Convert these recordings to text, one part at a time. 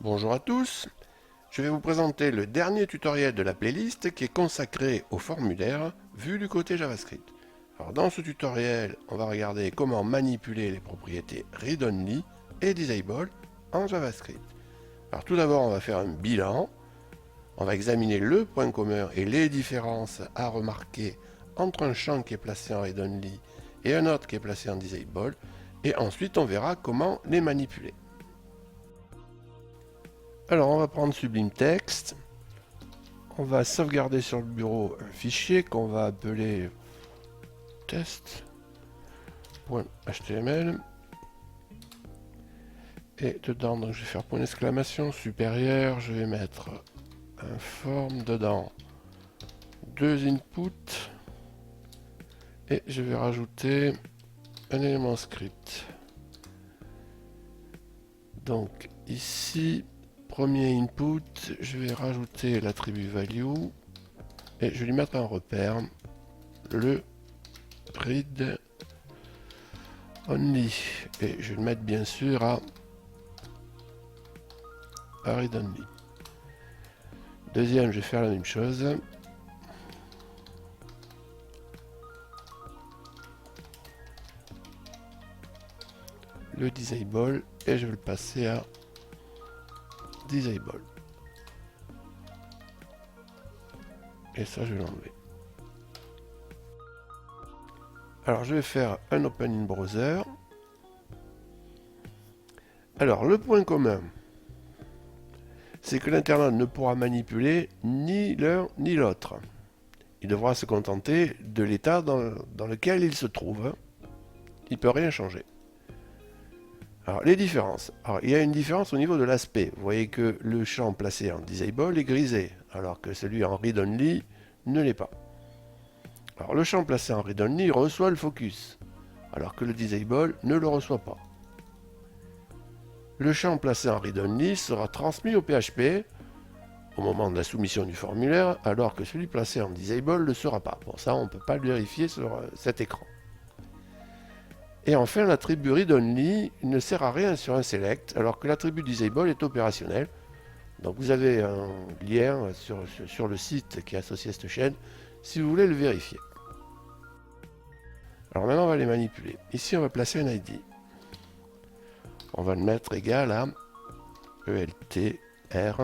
Bonjour à tous, je vais vous présenter le dernier tutoriel de la playlist qui est consacré au formulaire vu du côté JavaScript. Alors dans ce tutoriel, on va regarder comment manipuler les propriétés read-only et disable en JavaScript. Alors tout d'abord, on va faire un bilan, on va examiner le point commun et les différences à remarquer entre un champ qui est placé en read-only et un autre qui est placé en disable, et ensuite on verra comment les manipuler. Alors on va prendre Sublime Text, on va sauvegarder sur le bureau un fichier qu'on va appeler test.html et dedans donc, je vais faire point d'exclamation supérieur, je vais mettre un form dedans, deux inputs et je vais rajouter un élément script. Donc ici, premier input, je vais rajouter l'attribut value et je vais lui mettre un repère, le read only, et je vais le mettre bien sûr à read only. Deuxième, je vais faire la même chose. Le disable, et je vais le passer à disable. Et ça, je vais l'enlever. Alors, je vais faire un open in browser. Alors, le point commun, c'est que l'internaute ne pourra manipuler ni l'un ni l'autre. Il devra se contenter de l'état dans lequel il se trouve. Il ne peut rien changer. Alors, les différences. Alors, il y a une différence au niveau de l'aspect. Vous voyez que le champ placé en disable est grisé, alors que celui en read only ne l'est pas. Alors, le champ placé en read only reçoit le focus, alors que le disable ne le reçoit pas. Le champ placé en read only sera transmis au PHP au moment de la soumission du formulaire, alors que celui placé en disable ne le sera pas. Pour ça, on ne peut pas le vérifier sur cet écran. Et enfin, l'attribut read-only ne sert à rien sur un select, alors que l'attribut disable est opérationnel. Donc vous avez un lien sur le site qui est associé à cette chaîne, si vous voulez le vérifier. Alors maintenant, on va les manipuler. Ici, on va placer un ID. On va le mettre égal à ELT-R.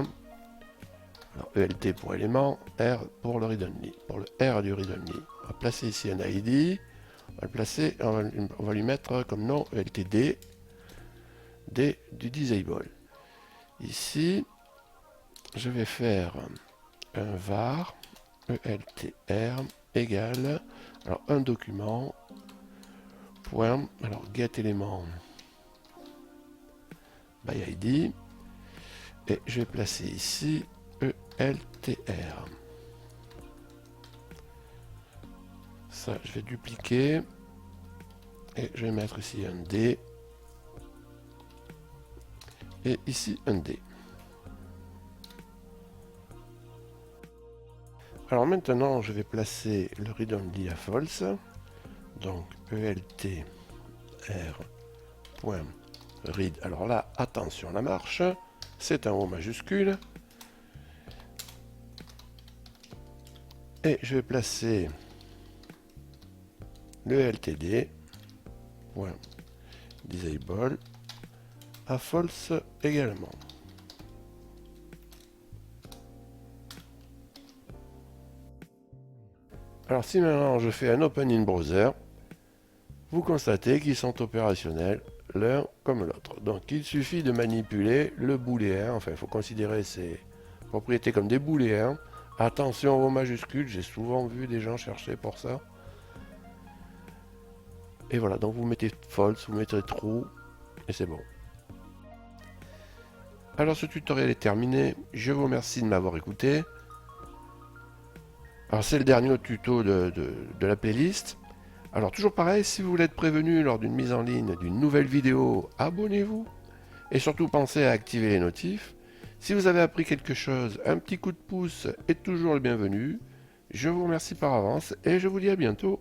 Alors ELT pour élément, R pour le read-only. Pour le R du read-only, on va placer ici un ID. On va le placer, on va lui mettre comme nom ELTD, D du disable. Ici, je vais faire un var ELTR égale, alors un document, point, alors get élément by ID, et je vais placer ici ELTR. Ça, je vais dupliquer et je vais mettre ici un D et ici un D. Alors maintenant, je vais placer le read-only à false, donc ELTR.read. Alors là, attention à la marche, c'est un O majuscule. Et je vais placer le LTD.disable à false également. Alors si maintenant je fais un open in browser, vous constatez qu'ils sont opérationnels l'un comme l'autre. Donc il suffit de manipuler le booléen, enfin il faut considérer ces propriétés comme des booléens. Attention aux majuscules, j'ai souvent vu des gens chercher pour ça. Et voilà, donc vous mettez false, vous mettez true, et c'est bon. Alors ce tutoriel est terminé, je vous remercie de m'avoir écouté. Alors c'est le dernier tuto de la playlist. Alors toujours pareil, si vous voulez être prévenu lors d'une mise en ligne d'une nouvelle vidéo, abonnez-vous. Et surtout pensez à activer les notifs. Si vous avez appris quelque chose, un petit coup de pouce est toujours le bienvenu. Je vous remercie par avance et je vous dis à bientôt.